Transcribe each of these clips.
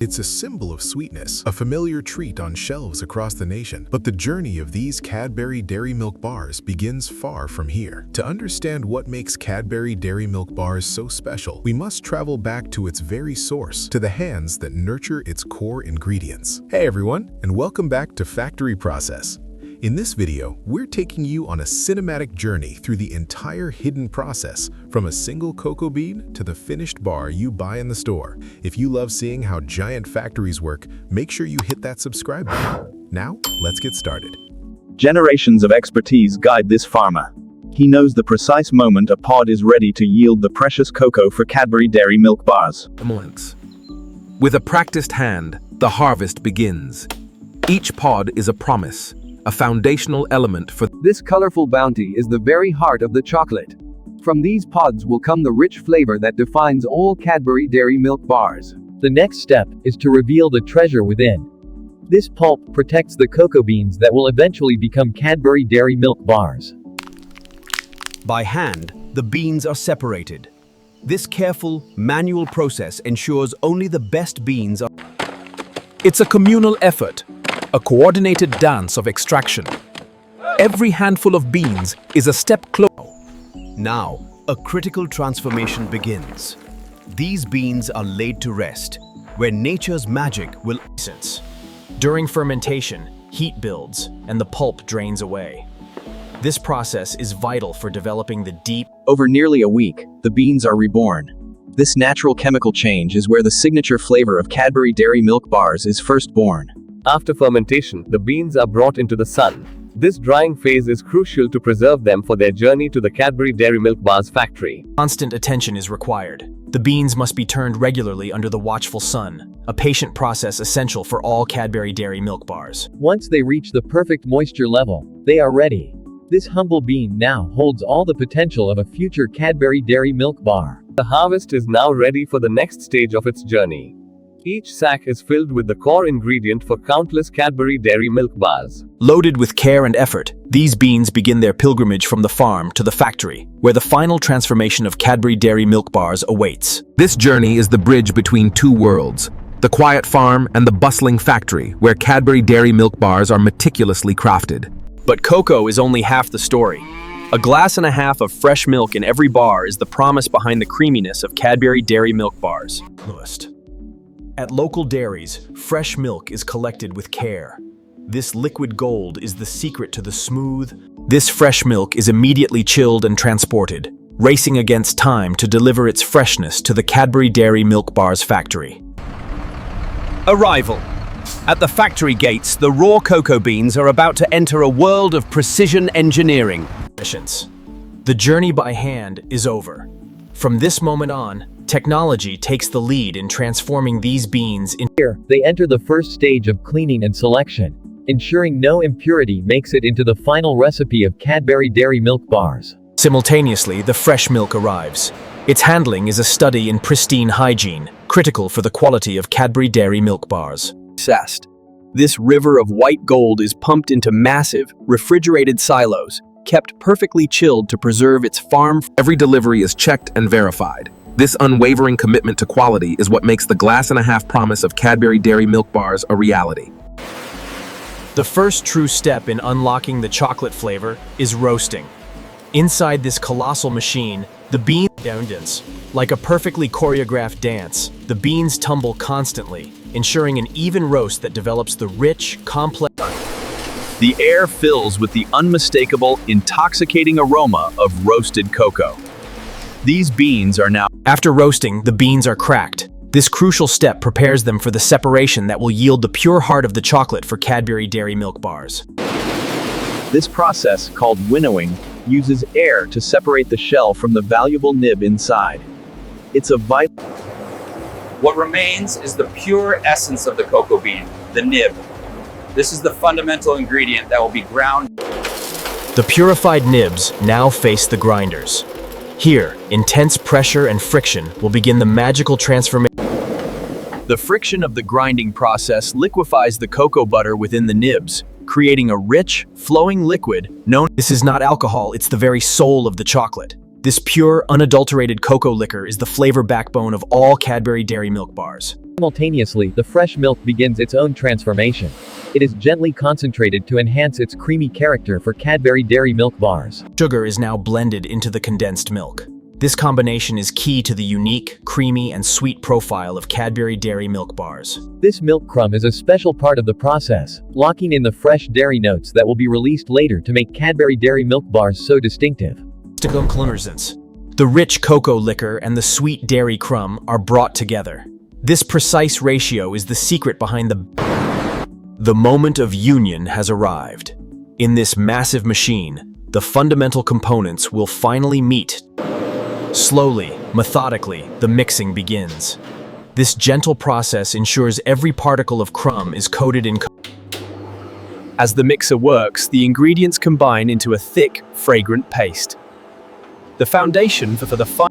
It's a symbol of sweetness, a familiar treat on shelves across the nation. But the journey of these Cadbury Dairy Milk Bars begins far from here. To understand what makes Cadbury Dairy Milk Bars so special, we must travel back to its very source, to the hands that nurture its core ingredients. Hey everyone, and welcome back to Factory Process. In this video, we're taking you on a cinematic journey through the entire hidden process, from a single cocoa bean to the finished bar you buy in the store. If you love seeing how giant factories work, make sure you hit that subscribe button. Now, let's get started. Generations of expertise guide this farmer. He knows the precise moment a pod is ready to yield the precious cocoa for Cadbury Dairy Milk Bars. With a practiced hand, the harvest begins. Each pod is a promise, a foundational element for this colorful bounty is the very heart of the chocolate. From these pods will come the rich flavor that defines all Cadbury Dairy Milk Bars. The next step is to reveal the treasure within. This pulp protects the cocoa beans that will eventually become Cadbury Dairy Milk Bars. By hand, the beans are separated. This careful, manual process ensures only the best beans are. It's a communal effort, a coordinated dance of extraction. Every handful of beans is a step closer. Now, a critical transformation begins. These beans are laid to rest, where nature's magic will sense. During fermentation, heat builds and the pulp drains away. This process is vital for developing the deep. Over nearly a week, the beans are reborn. This natural chemical change is where the signature flavor of Cadbury Dairy Milk Bars is first born. After fermentation, the beans are brought into the sun. This drying phase is crucial to preserve them for their journey to the Cadbury Dairy Milk Bars factory. Constant attention is required. The beans must be turned regularly under the watchful sun, a patient process essential for all Cadbury Dairy Milk Bars. Once they reach the perfect moisture level, they are ready. This humble bean now holds all the potential of a future Cadbury Dairy Milk Bar. The harvest is now ready for the next stage of its journey. Each sack is filled with the core ingredient for countless Cadbury Dairy Milk Bars. Loaded with care and effort, these beans begin their pilgrimage from the farm to the factory, where the final transformation of Cadbury Dairy Milk Bars awaits. This journey is the bridge between two worlds, the quiet farm and the bustling factory, where Cadbury Dairy Milk Bars are meticulously crafted. But cocoa is only half the story. A glass and a half of fresh milk in every bar is the promise behind the creaminess of Cadbury Dairy Milk Bars. At local dairies, fresh milk is collected with care. This liquid gold is the secret to the smooth. This fresh milk is immediately chilled and transported, racing against time to deliver its freshness to the Cadbury Dairy Milk Bars factory. Arrival. At the factory gates, the raw cocoa beans are about to enter a world of precision engineering. The journey by hand is over. From this moment on, technology takes the lead in transforming these beans into. Here, they enter the first stage of cleaning and selection, ensuring no impurity makes it into the final recipe of Cadbury Dairy Milk Bars. Simultaneously, the fresh milk arrives. Its handling is a study in pristine hygiene, critical for the quality of Cadbury Dairy Milk Bars. This river of white gold is pumped into massive, refrigerated silos, kept perfectly chilled to preserve its farm. Every delivery is checked and verified. This unwavering commitment to quality is what makes the glass and a half promise of Cadbury Dairy Milk Bars a reality. The first true step in unlocking the chocolate flavor is roasting. Inside this colossal machine, the beans dance. Like a perfectly choreographed dance, the beans tumble constantly, ensuring an even roast that develops the rich, complex. The air fills with the unmistakable, intoxicating aroma of roasted cocoa. These beans are now. After roasting, the beans are cracked. This crucial step prepares them for the separation that will yield the pure heart of the chocolate for Cadbury Dairy Milk Bars. This process, called winnowing, uses air to separate the shell from the valuable nib inside. It's a vital. What remains is the pure essence of the cocoa bean, the nib. This is the fundamental ingredient that will be ground. The purified nibs now face the grinders. Here, intense pressure and friction will begin the magical transformation. The friction of the grinding process liquefies the cocoa butter within the nibs, creating a rich, flowing liquid known. This is not alcohol, it's the very soul of the chocolate. This pure, unadulterated cocoa liquor is the flavor backbone of all Cadbury Dairy Milk Bars. Simultaneously, the fresh milk begins its own transformation. It is gently concentrated to enhance its creamy character for Cadbury Dairy Milk Bars. Sugar is now blended into the condensed milk. This combination is key to the unique, creamy, and sweet profile of Cadbury Dairy Milk Bars. This milk crumb is a special part of the process, locking in the fresh dairy notes that will be released later to make Cadbury Dairy Milk Bars so distinctive. The rich cocoa liquor and the sweet dairy crumb are brought together. This precise ratio is the secret behind the moment of union has arrived. In this massive machine, the fundamental components will finally meet. Slowly, methodically, the mixing begins. This gentle process ensures every particle of crumb is coated in. As the mixer works, the ingredients combine into a thick, fragrant paste. The foundation for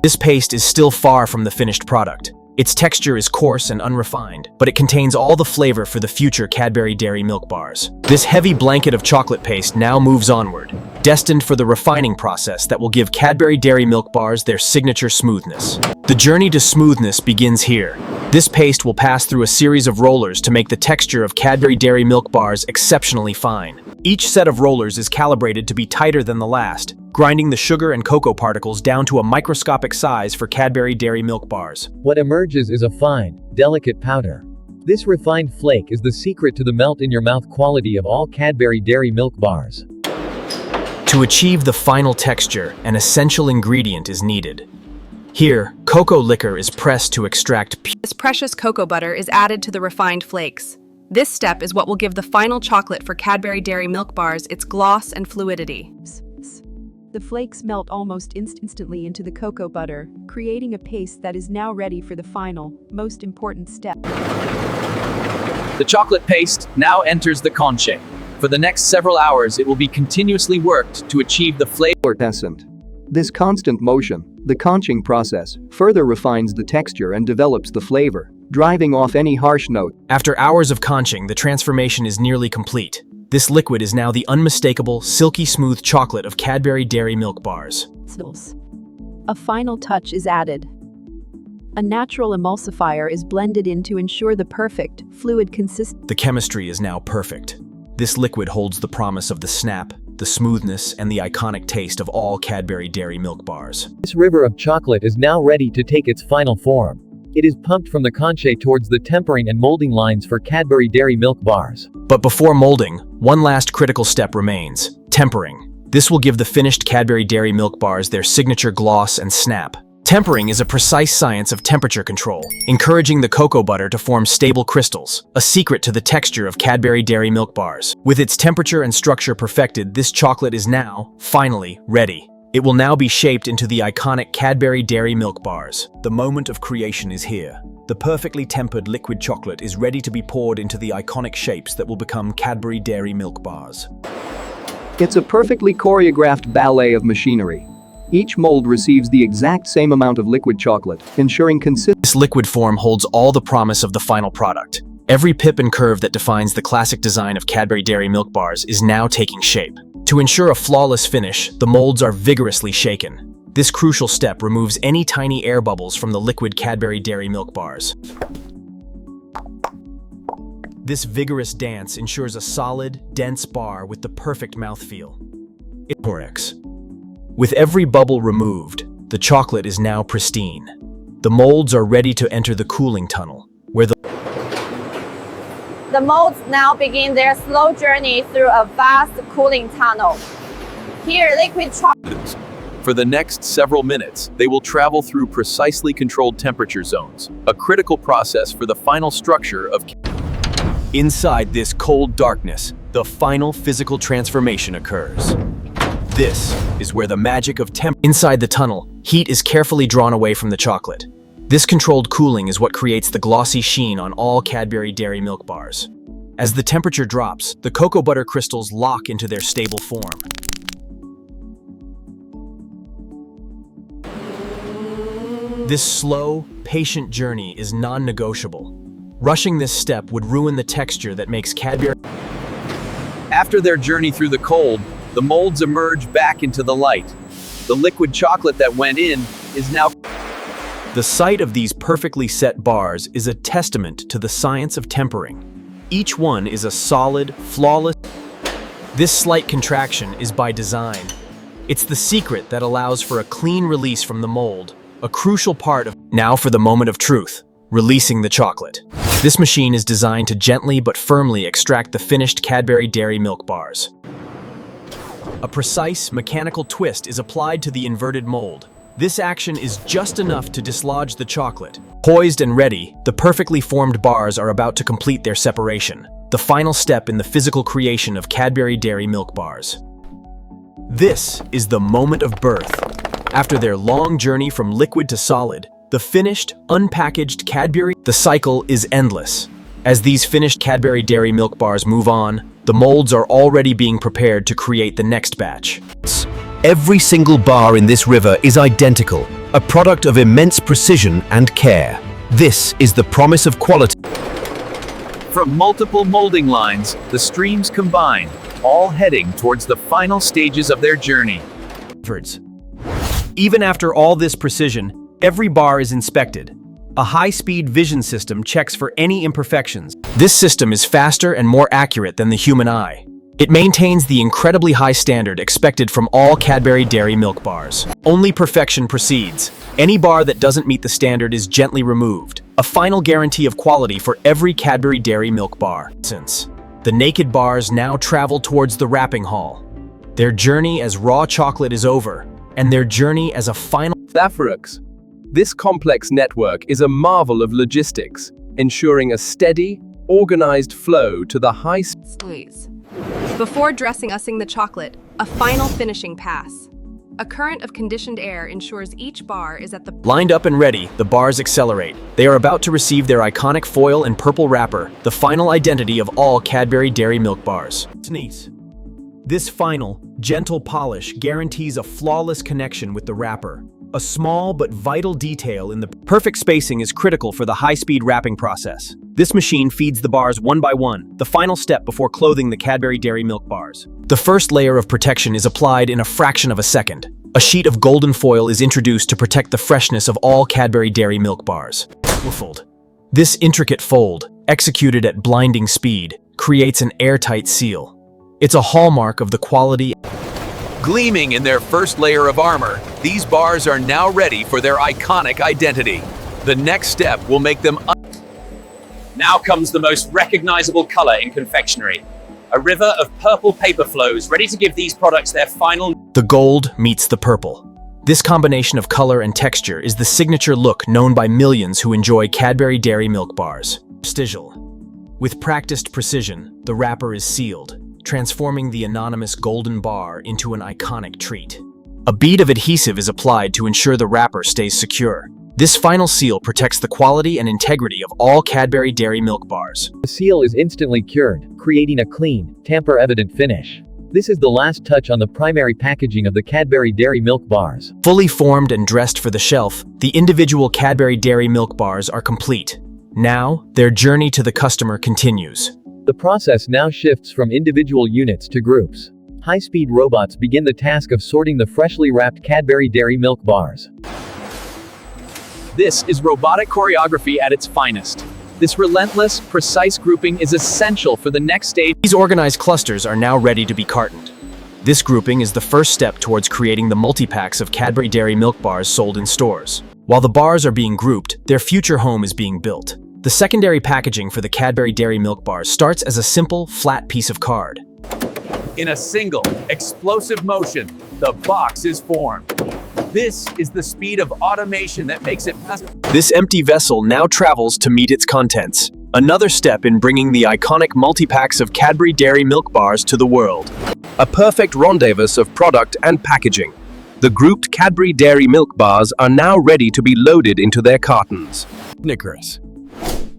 This paste is still far from the finished product. Its texture is coarse and unrefined, but it contains all the flavor for the future Cadbury Dairy Milk Bars. This heavy blanket of chocolate paste now moves onward, destined for the refining process that will give Cadbury Dairy Milk Bars their signature smoothness. The journey to smoothness begins here. This paste will pass through a series of rollers to make the texture of Cadbury Dairy Milk Bars exceptionally fine. Each set of rollers is calibrated to be tighter than the last, grinding the sugar and cocoa particles down to a microscopic size for Cadbury Dairy Milk Bars. What emerges is a fine, delicate powder. This refined flake is the secret to the melt-in-your-mouth quality of all Cadbury Dairy Milk Bars. To achieve the final texture, an essential ingredient is needed. Here, cocoa liquor is pressed to extract This precious cocoa butter is added to the refined flakes. This step is what will give the final chocolate for Cadbury Dairy Milk Bars its gloss and fluidity. The flakes melt almost instantly into the cocoa butter, creating a paste that is now ready for the final, most important step. The chocolate paste now enters the conche. For the next several hours, it will be continuously worked to achieve the flavor. This constant motion, the conching process, further refines the texture and develops the flavor, driving off any harsh note. After hours of conching, the transformation is nearly complete. This liquid is now the unmistakable, silky smooth chocolate of Cadbury Dairy Milk Bars. A final touch is added. A natural emulsifier is blended in to ensure the perfect, fluid consistency. The chemistry is now perfect. This liquid holds the promise of the snap, the smoothness, and the iconic taste of all Cadbury Dairy Milk Bars. This river of chocolate is now ready to take its final form. It is pumped from the conche towards the tempering and molding lines for Cadbury Dairy Milk Bars. But before molding, one last critical step remains: tempering. This will give the finished Cadbury Dairy Milk Bars their signature gloss and snap. Tempering is a precise science of temperature control, encouraging the cocoa butter to form stable crystals, a secret to the texture of Cadbury Dairy Milk Bars. With its temperature and structure perfected, this chocolate is now, finally, ready. It will now be shaped into the iconic Cadbury Dairy Milk Bars. The moment of creation is here. The perfectly tempered liquid chocolate is ready to be poured into the iconic shapes that will become Cadbury Dairy Milk Bars. It's a perfectly choreographed ballet of machinery. Each mold receives the exact same amount of liquid chocolate, ensuring consistency. This liquid form holds all the promise of the final product. Every pip and curve that defines the classic design of Cadbury Dairy Milk Bars is now taking shape. To ensure a flawless finish, the molds are vigorously shaken. This crucial step removes any tiny air bubbles from the liquid Cadbury Dairy Milk Bars. This vigorous dance ensures a solid, dense bar with the perfect mouthfeel. With every bubble removed, the chocolate is now pristine. The molds are ready to enter the cooling tunnel, where the molds now begin their slow journey through a vast cooling tunnel. Here, liquid chocolate. For the next several minutes, they will travel through precisely controlled temperature zones, a critical process for the final structure of. Inside this cold darkness, the final physical transformation occurs. This is where the magic of Inside the tunnel, heat is carefully drawn away from the chocolate. This controlled cooling is what creates the glossy sheen on all Cadbury Dairy Milk Bars. As the temperature drops, the cocoa butter crystals lock into their stable form. This slow, patient journey is non-negotiable. Rushing this step would ruin the texture that makes Cadbury. After their journey through the cold, the molds emerge back into the light. The liquid chocolate that went in is now. The sight of these perfectly set bars is a testament to the science of tempering. Each one is a solid, flawless. This slight contraction is by design. It's the secret that allows for a clean release from the mold, a crucial part of. Now for the moment of truth, releasing the chocolate. This machine is designed to gently but firmly extract the finished Cadbury Dairy Milk Bars. A precise mechanical twist is applied to the inverted mold. This action is just enough to dislodge the chocolate. Poised and ready, the perfectly formed bars are about to complete their separation, the final step in the physical creation of Cadbury Dairy Milk Bars. This is the moment of birth. After their long journey from liquid to solid, the finished, unpackaged Cadbury. The cycle is endless. As these finished Cadbury Dairy Milk Bars move on, the molds are already being prepared to create the next batch. Every single bar in this river is identical, a product of immense precision and care. This is the promise of quality. From multiple molding lines, the streams combine, all heading towards the final stages of their journey. Even after all this precision, every bar is inspected. A high-speed vision system checks for any imperfections. This system is faster and more accurate than the human eye. It maintains the incredibly high standard expected from all Cadbury Dairy Milk Bars. Only perfection precedes. Any bar that doesn't meet the standard is gently removed, a final guarantee of quality for every Cadbury Dairy Milk Bar. Since the naked bars now travel towards the wrapping hall. Their journey as raw chocolate is over, and their journey as a final. Safarux. This complex network is a marvel of logistics, ensuring a steady, organized flow to the high. Squeeze. Before dressing the chocolate, a final finishing pass. A current of conditioned air ensures each bar is at the. Lined up and ready, the bars accelerate. They are about to receive their iconic foil and purple wrapper, the final identity of all Cadbury Dairy Milk Bars. Sneeze. This final, gentle polish guarantees a flawless connection with the wrapper. A small but vital detail in the perfect spacing is critical for the high-speed wrapping process. This machine feeds the bars one by one, the final step before clothing the Cadbury Dairy Milk Bars. The first layer of protection is applied in a fraction of a second. A sheet of golden foil is introduced to protect the freshness of all Cadbury Dairy Milk Bars. Fold. This intricate fold, executed at blinding speed, creates an airtight seal. It's a hallmark of the quality. Gleaming in their first layer of armor, these bars are now ready for their iconic identity. The next step will make them. Now comes the most recognizable color in confectionery. A river of purple paper flows, ready to give these products their final. The gold meets the purple. This combination of color and texture is the signature look known by millions who enjoy Cadbury Dairy Milk Bars. Vestigial. With practiced precision, the wrapper is sealed, transforming the anonymous golden bar into an iconic treat. A bead of adhesive is applied to ensure the wrapper stays secure. This final seal protects the quality and integrity of all Cadbury Dairy Milk Bars. The seal is instantly cured, creating a clean, tamper-evident finish. This is the last touch on the primary packaging of the Cadbury Dairy Milk Bars. Fully formed and dressed for the shelf, the individual Cadbury Dairy Milk Bars are complete. Now, their journey to the customer continues. The process now shifts from individual units to groups. High-speed robots begin the task of sorting the freshly wrapped Cadbury Dairy Milk Bars. This is robotic choreography at its finest. This relentless, precise grouping is essential for the next stage. These organized clusters are now ready to be cartoned. This grouping is the first step towards creating the multi-packs of Cadbury Dairy Milk Bars sold in stores. While the bars are being grouped, their future home is being built. The secondary packaging for the Cadbury Dairy Milk Bars starts as a simple, flat piece of card. In a single, explosive motion, the box is formed. This is the speed of automation that makes it possible. This empty vessel now travels to meet its contents. Another step in bringing the iconic multi-packs of Cadbury Dairy Milk Bars to the world. A perfect rendezvous of product and packaging. The grouped Cadbury Dairy Milk Bars are now ready to be loaded into their cartons. Snickers.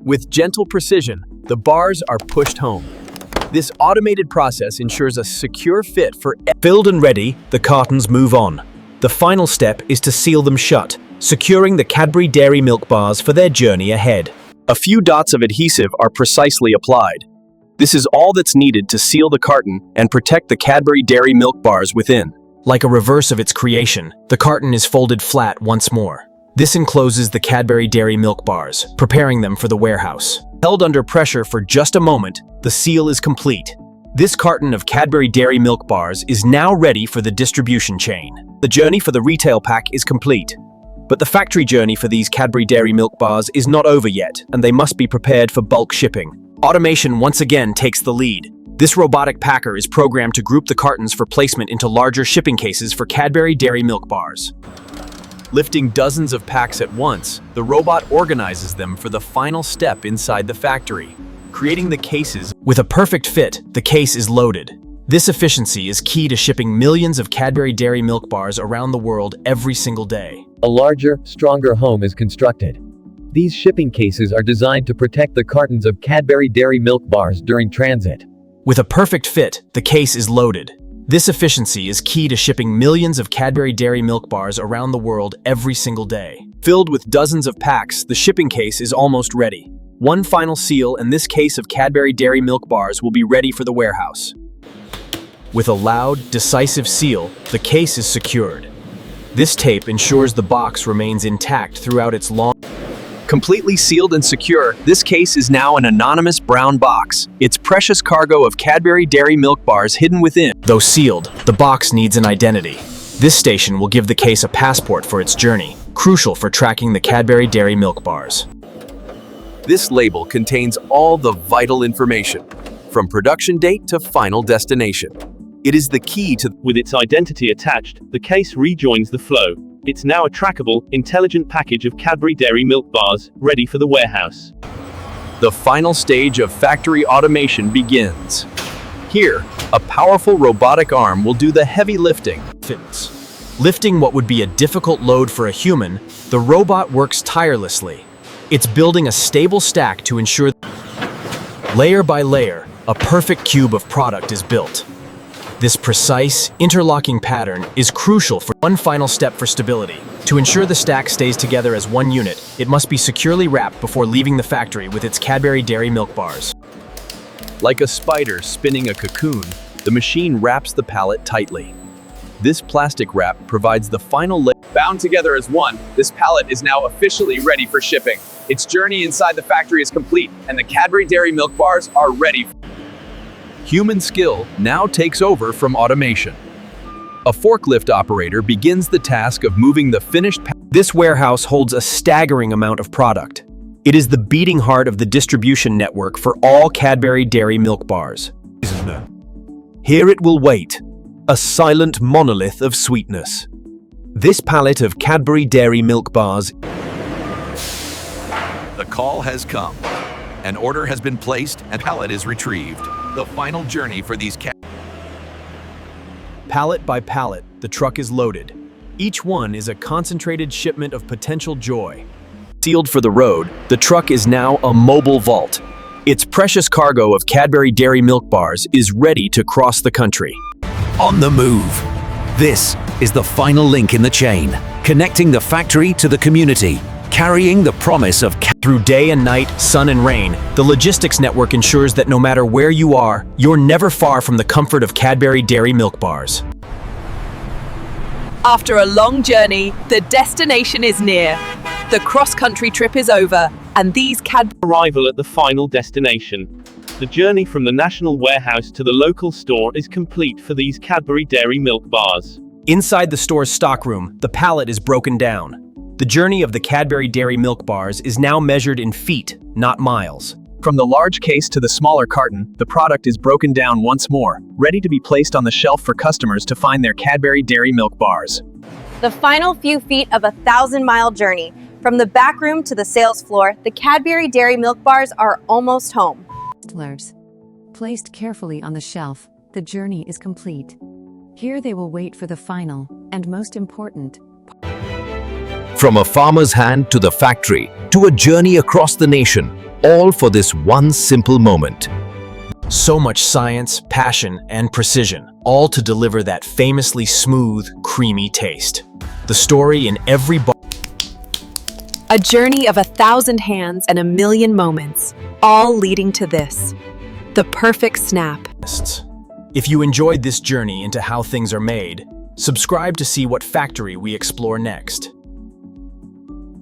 With gentle precision, the bars are pushed home. This automated process ensures a secure fit for. Filled and ready, the cartons move on. The final step is to seal them shut, securing the Cadbury Dairy Milk Bars for their journey ahead. A few dots of adhesive are precisely applied. This is all that's needed to seal the carton and protect the Cadbury Dairy Milk Bars within. Like a reverse of its creation, the carton is folded flat once more. This encloses the Cadbury Dairy Milk Bars, preparing them for the warehouse. Held under pressure for just a moment, the seal is complete. This carton of Cadbury Dairy Milk Bars is now ready for the distribution chain. The journey for the retail pack is complete. But the factory journey for these Cadbury Dairy Milk Bars is not over yet, and they must be prepared for bulk shipping. Automation once again takes the lead. This robotic packer is programmed to group the cartons for placement into larger shipping cases for Cadbury Dairy Milk Bars. Lifting dozens of packs at once, the robot organizes them for the final step inside the factory, creating the cases. With a perfect fit, the case is loaded. This efficiency is key to shipping millions of Cadbury Dairy Milk Bars around the world every single day. A larger, stronger home is constructed. These shipping cases are designed to protect the cartons of Cadbury Dairy Milk Bars during transit. With a perfect fit, the case is loaded. This efficiency is key to shipping millions of Cadbury Dairy Milk Bars around the world every single day. Filled with dozens of packs, the shipping case is almost ready. One final seal and this case of Cadbury Dairy Milk Bars will be ready for the warehouse. With a loud, decisive seal, the case is secured. This tape ensures the box remains intact throughout its long. Completely sealed and secure, this case is now an anonymous brown box. Its precious cargo of Cadbury Dairy Milk Bars hidden within. Though sealed, the box needs an identity. This station will give the case a passport for its journey, crucial for tracking the Cadbury Dairy Milk Bars. This label contains all the vital information, from production date to final destination. It is the key to. With its identity attached, the case rejoins the flow. It's now a trackable, intelligent package of Cadbury Dairy Milk Bars, ready for the warehouse. The final stage of factory automation begins. Here, a powerful robotic arm will do the heavy lifting. Lifting what would be a difficult load for a human, the robot works tirelessly. It's building a stable stack to ensure. Layer by layer, a perfect cube of product is built. This precise, interlocking pattern is crucial for one final step for stability. To ensure the stack stays together as one unit, it must be securely wrapped before leaving the factory with its Cadbury Dairy Milk Bars. Like a spider spinning a cocoon, the machine wraps the pallet tightly. This plastic wrap provides the final layer. Bound together as one, this pallet is now officially ready for shipping. Its journey inside the factory is complete, and the Cadbury Dairy Milk Bars are ready. Human skill now takes over from automation. A forklift operator begins the task of moving the finished. This warehouse holds a staggering amount of product. It is the beating heart of the distribution network for all Cadbury Dairy Milk Bars. Here it will wait, a silent monolith of sweetness. This pallet of Cadbury Dairy Milk Bars. The call has come. An order has been placed and pallet is retrieved. The final journey for these Pallet by pallet, the truck is loaded. Each one is a concentrated shipment of potential joy. Sealed for the road, the truck is now a mobile vault. Its precious cargo of Cadbury Dairy Milk Bars is ready to cross the country. On the move. This is the final link in the chain, connecting the factory to the community, carrying the promise of. Through day and night, sun and rain, the logistics network ensures that no matter where you are, you're never far from the comfort of Cadbury Dairy Milk Bars. After a long journey, the destination is near. The cross-country trip is over, and these Arrival at the final destination. The journey from the national warehouse to the local store is complete for these Cadbury Dairy Milk Bars. Inside the store's stockroom, the pallet is broken down. The journey of the Cadbury Dairy Milk Bars is now measured in feet, not miles. From the large case to the smaller carton, the product is broken down once more, ready to be placed on the shelf for customers to find their Cadbury Dairy Milk Bars. The final few feet of a 1,000-mile journey. From the back room to the sales floor, the Cadbury Dairy Milk Bars are almost home. Placed carefully on the shelf, the journey is complete. Here they will wait for the final, and most important, From a farmer's hand to the factory, to a journey across the nation, all for this one simple moment. So much science, passion, and precision, all to deliver that famously smooth, creamy taste. The story in every bar. A journey of 1,000 hands and 1,000,000 moments, all leading to this, the perfect snap. If you enjoyed this journey into how things are made, subscribe to see what factory we explore next.